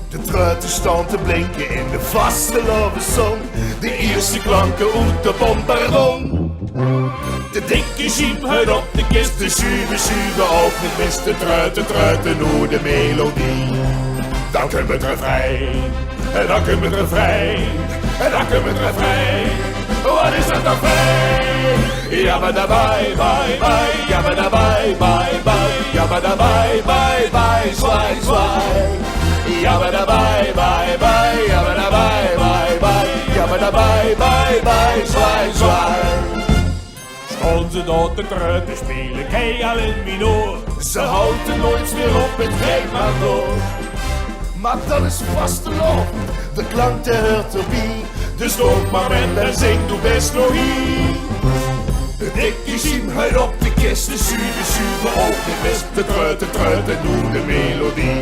De truiten staan te blinken in de vaste lovenzon. De eerste klanken uit de bombardon. De dikke gym huid op de kist, De zuwe ook niet mis. De truiten hoe de melodie. dan komt het refrein. En dan komt het refrein. En dan komt het refrein. Wat is dat toch fijn? Jabba da bye bye bye, jabba da bye bye bye, jabba da bye bye bye, zwaai zwaai. Jabba da bye bye bye, jabba da bye bye bye, jabba da bye bye bye, zwaai zwaai. Staan ze door de truiten spelen, kei al in minor. Ze houden nooit meer op, het gaat maar door. Maar dat is vasteland, de klank der hoort erbij. Dus loop maar met en zing, doe best nog hier. De dikke gym huid op de kist, de zuwe ook niet mis. De truiten doen de melodie.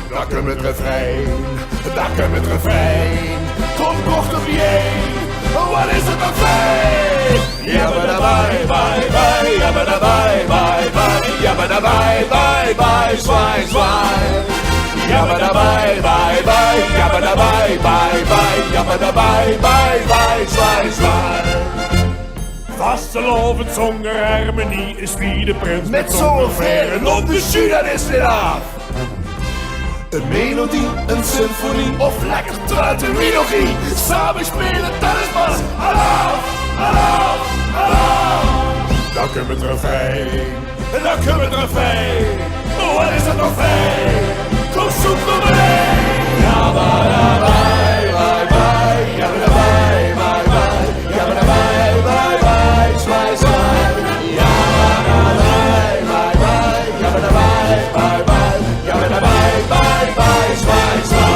Daar komt het refrein, daar komt het refrein. Kom kort op je, wat is het dan fijn? Jabba da bye bye bye, jabba da bye bye bye, jabba da bye bye bye, zwaai zwaai. Jabba da bye bye bye, jabba da bye bye bye, jabba da bye bye bye, zwaai zwaai. Vastelovend zonder harmonie is wie de prins Met zo'n veren op de jus, dat is dit af. Een melodie, een symfonie of lekker truiten, wie nog niet? Samen spelen, dat is pas hallo, hallo, hallo. Dan kunnen we refrein, en dan kunnen we refrein. Oh, wat is het nog fijn? Kom zoek voor mij. Ja, maar daarbij, bye, bye. Ja, maar daarbij, bye, bye. Ja, maar daarbij, bye, bye. Zwaai, zwaai. Ja, maar daarbij, bye, bye. Ja, maar daarbij, bye, bye. Ja, maar daarbij, bye, bye. Zwaai, zwaai.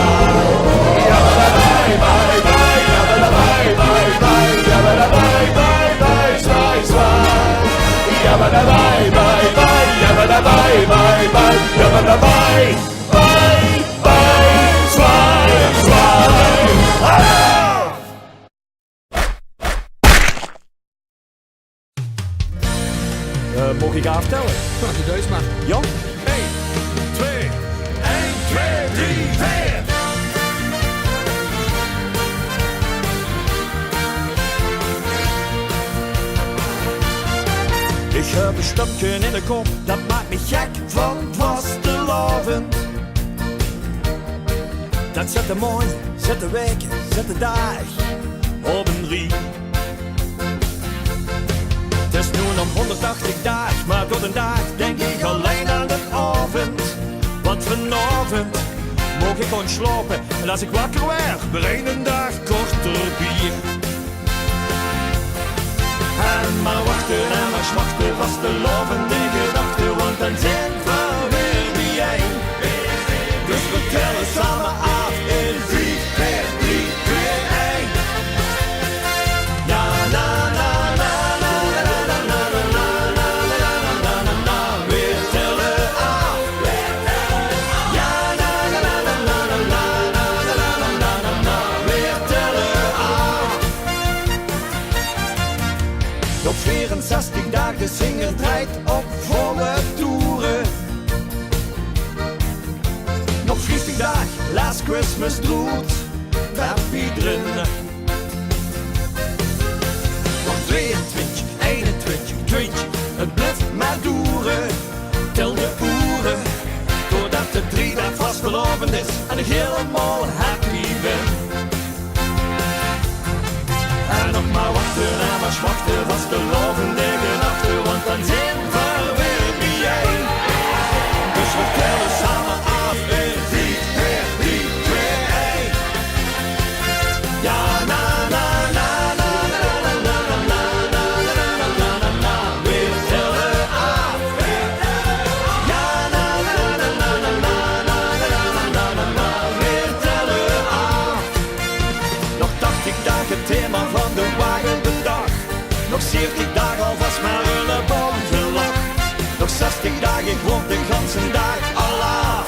Ja, maar daarbij, bye, bye. Ja, maar daarbij, bye, bye. Ja, maar daarbij, bye, bye. Zwaai, zwaai. Ja, maar daarbij, bye, bye. Ja, maar daarbij, bye, bye. Ja, maar daarbij, bye, bye. Zwaai, zwaai. Hallo! Mocht ik aftellen? Nou, doe deze maar. Ja? 1, 2, 1, 2, 3, 4. Ik heb een stapje in de kop, dat maakt me gek van vastelavond. Dat zet de mooi, zet de week, zet de dag op een rie. Het is nu om 180 dagen, maar tot een dag denk ik alleen aan de avond. Want vanavond mocht ik gewoon slapen en als ik wakker werd, weer een dag korter bier. En maar wachten en maar smachten, vast de lovende gedachten, want dan zijn we weer bijeen. Dus we tellen samen af in 4, 4, 3, 2, 1. Ja, na, na, na, na, na, na, na, na, na, na, na, na, na, weer tellen af. Ja, na, na, na, na, na, na, na, na, na, na, na, weer tellen af. Nog 64 dagen de zinger draait op volle toeren. Nog 40 dagen, last Christmas droet, Happy drin. Nog 22, 21, 20, het blijft maar doeren. Tel de uren, doordat de 3 dagen vastgelopen is en ik helemaal happy ben. En nog maar wachten en maar wachten, vast de lovende gedachten, want dan zijn we weer bijeen. Dus we tellen samen af in 4, 4, 3, 2, 1. Ja, na, na, na, na, na, na, na, na, na, na, na, na, na, na, weer tellen af. Ja, na, na, na, na, na, na, na, na, na, na, na, weer tellen af. Nog 80 dagen thema van de wagende dag. Nog 70 dagen alvast maar een bongelach. Nog 60 dagen gewoon de ganse dag al af.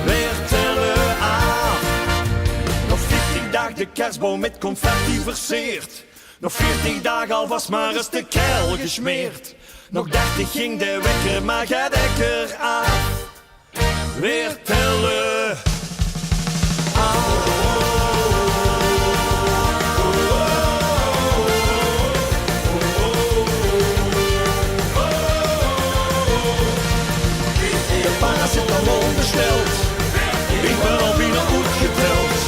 Weer tellen af. Nog 40 dagen de kerstboom met confetti versierd. Nog 40 dagen alvast maar eens de keil gesmeerd. Nog 30 ging de wekker maar gaat er af. Weer tellen af. Paracetamol besteld. Ik ben al bijna goed geteld.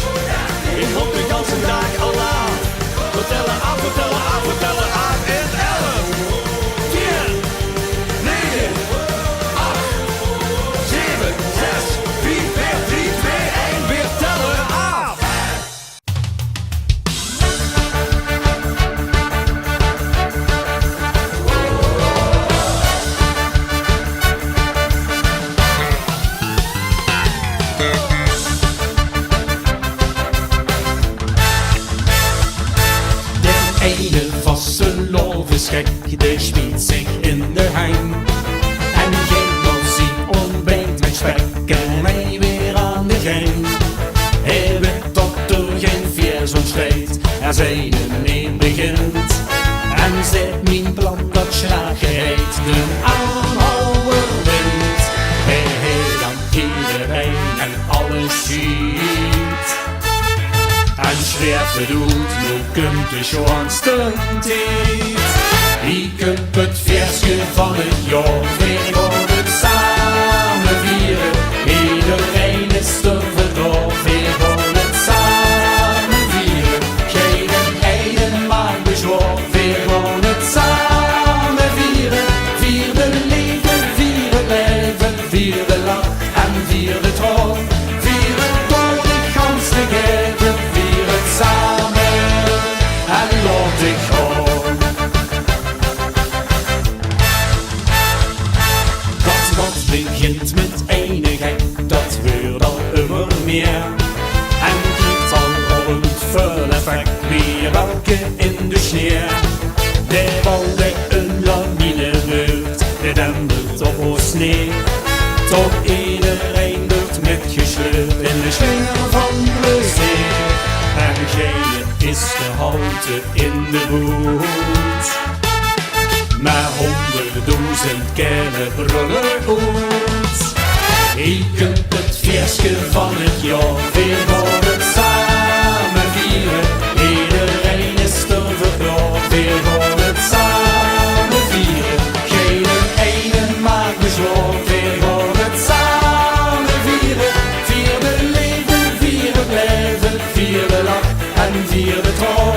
Ik loop de ganse dag al laat. We tellen af, we tellen af, we tellen af. In 11, 10, 9, 8, 7, 6, 5, 4, 3, 2, 1. Weer tellen af. Ene vastelovend is gek, de schmiet zich in de heim. En geen muziek ontbreekt met spek en mij weer aan de gein. Hij weet dat er geen vier zo'n strijd, er zijn een begint. En zet mijn plan dat slagen heet, de aanhouwer wint. Hij dan iedereen en alles ziet. En schrijft doet, nu komt de schoonste tijd. Wie kunt het versje van het jaar weer voor het samen vieren. Iedereen perfect weer welke in de sneeuw. De bouwde een laminebuurt, de dendert op ons sneeuw. Tot iedereen wordt metgesleurd in de sfeer van plezier. En gij is de houten in de boot. Met 100.000 kleine brullen uit. Je kunt het feestje van het jaar weer voor het samen vieren. Iedereen is er verklaard weer voor het samen vieren. Geen ene maakt bezwaar weer voor het samen vieren. Vier de leven, vier het leven, vier de lach en vier de trouw.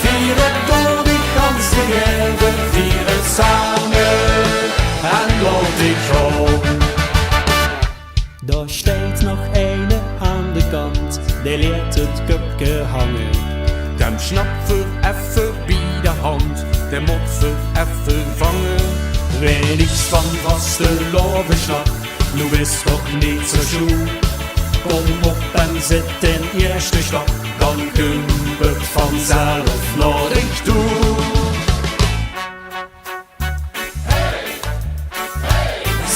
Vier het door die ganse geven, vier het samen en laat ik gaan. Daar staat nog eene aan de kant, die leert het kupje hangen. Dem snapfer effe bij de hand, de motver effe vangen. Weet niets van vaste lovenslag, nu is toch niet zo zoe. Kom op en zit in eerste stap, dan kunt het vanzelf naar dich toe.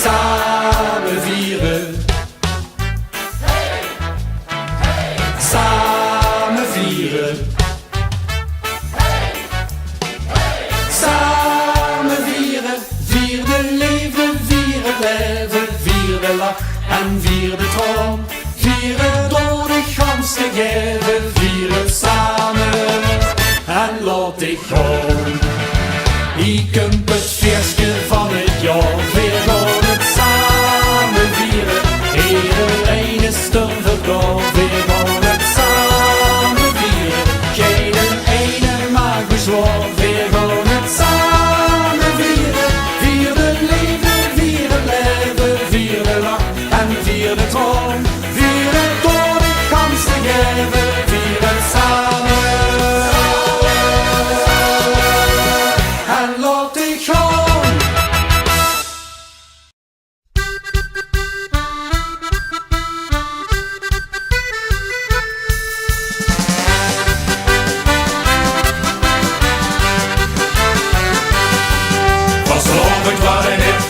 Samen vieren. Samen vieren. Samen vieren. Vier de leven, vier het leven, vier de lach en vier de trouw. Vier het door de gans te geven, vier het samen en laat ik gaan. Je kunt het feestje van het jaar weer voor het samen vieren. Iedereen is er verklaard weer voor het samen vieren. Geen ene maakt bezwaar weer voor het samen vieren. Vier de leven, vier het leven, vier de lach en vier de trouw. Vier het door de kans te geven, vier het samen. En laat ik gaan. Vastelovend waar een hit,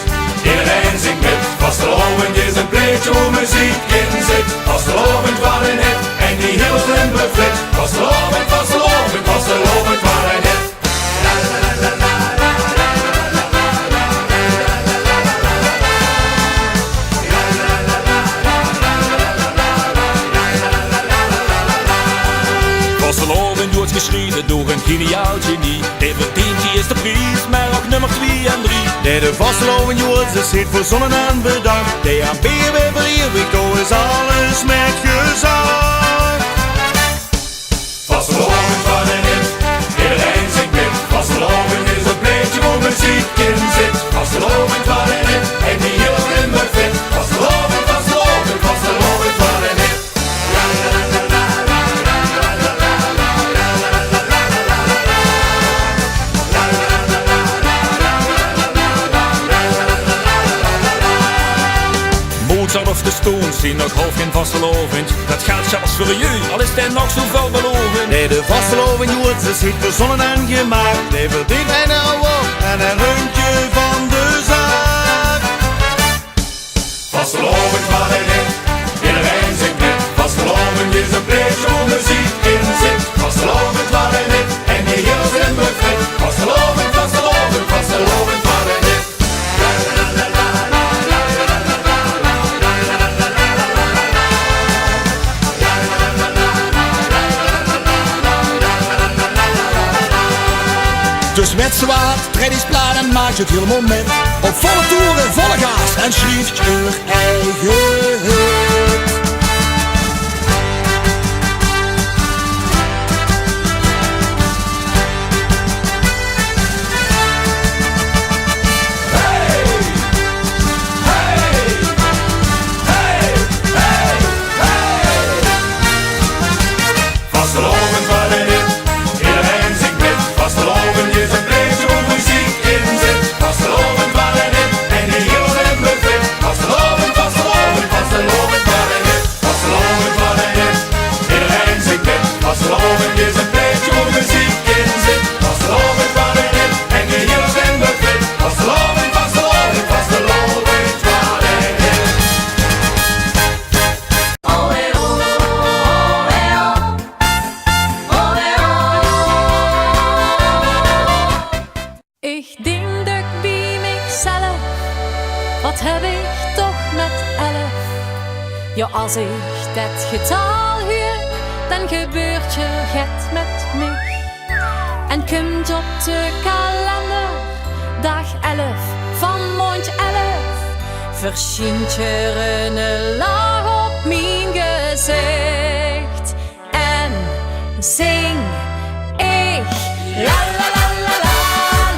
iedereen zingt met. Vastelovend is een pleetje waar muziek in zit. Vastelovend waar een hit, en die heel slim beflit. Vastelovend, vastelovend, vastelovend waar een hit. Vastelovend wordt geschreven door een geniaal genie. De verdient die is de prijs, maar ook nummer 2 en 3. Nee, de vastelovend wordt is zit verzonnen en bedacht. De AB weer verheerlijk, door is alles met gezag. Vastelovend waar een hit, iedereen zingt met. Vastelovend is een pleetje waar muziek in zit. Vastelovend waar een hit, en die heel slim beflit. Vastelovend, vastelovend, vastelovend waar een hit. Mozart of de Stones zien nog half geen vastelovend. Dat geldt zelfs voor jullie, al is hij nog zo veelbelovend. Nee, de vastelovend wordt is zit verzonnen en gemaakt. De verdient een award en een rondje van de zaak. Vastelovend waar een hit, iedereen zingt met. Vastelovend is een pleetje waar muziek in zit. Vastelovend waar een hit, en die heel slim beflit. Vastelovend, vastelovend, vastelovend waar een hit. Dus met zwaard, trainingsplan en maak je het hele moment. Op volle toeren, volle gas en schrijf je eigen hit. Vastelovend waar een hit, iedereen zingt met. Vastelovend is een pleetje waar muziek in zit. Vastelovend waar een hit, en die heel slim beflit. Vastelovend, vastelovend, vastelovend. heb ik toch met 11. Ja, als ik dat getal huur, dan gebeurt je het met mij. En komt op de kalender, dag 11 van maand 11, verschijnt je een lach op mijn gezicht. En zing ik la la la la la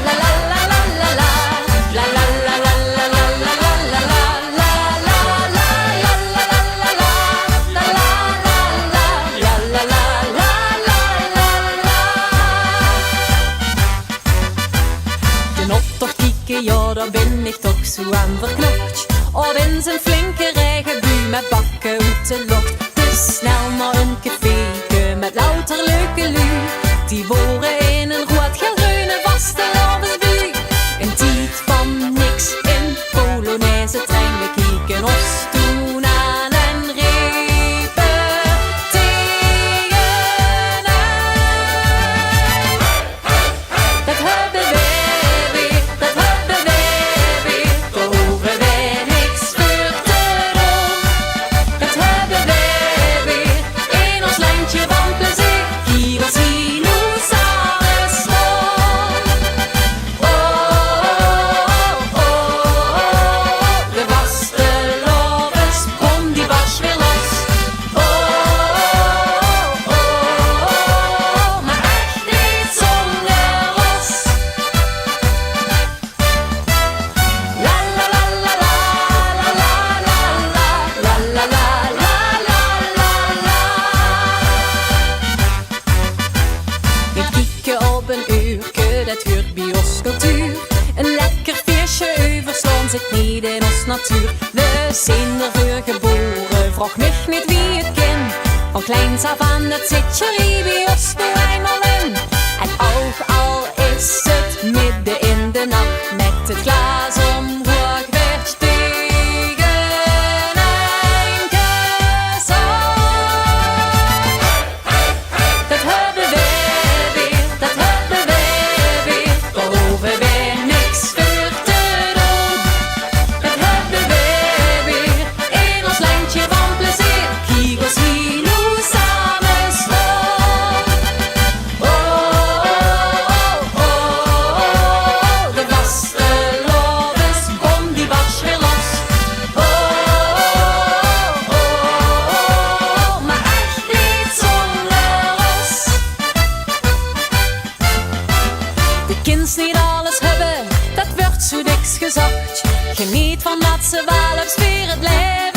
la la la la la la la la la la la la la ja, daar ben ik toch zo aan verknocht. Of in zijn flinke regenbu met bakken uit de lucht. Dus snel naar een café met louter leuke lui. Die boren in een rood-geel-groene vastelavondsbu. Een tijd van niks in Polonaise trein. We kieken ons toen aan en riepen tegenaan. Dat hebben wij weer, dat hebben wij weer. Daar hoeven wij niks voor te doen. Dat hebben wij weer in ons landje van plezier. Hier was hij nu samen schoon. Oh, oh, oh, oh. De vastelovensbom die was weer los. Oh, oh, oh, oh. Maar echt niet zonder ons. La la la la la la la la la la la la la. We kieken op een uurtje, dat huurt bij ons cultuur. Een lekker feestje overslaan zit niet in ons natuur. We zijn ervoor geboren, vraag mich niet wie het kent. Van kleins af aan, dat zit je hier bij ons nu eenmaal in. En ook al is het midden in de nacht, met het glaas omhoog werd tegen een gezang. Dat hebben wij weer, dat hebben wij weer. Daar hoeven wij niks voor te doen. Dat hebben wij weer in ons landje van plezier. Kijk ons hier nu samen schoon. Oh, oh, oh, oh. De vastelovensbom die was weer los. Oh, oh, oh, maar echt niet zonder ons. De kind niet alles hebben, dat wordt zo diks gezocht. Geniet van dat ze wel op sfeer het leven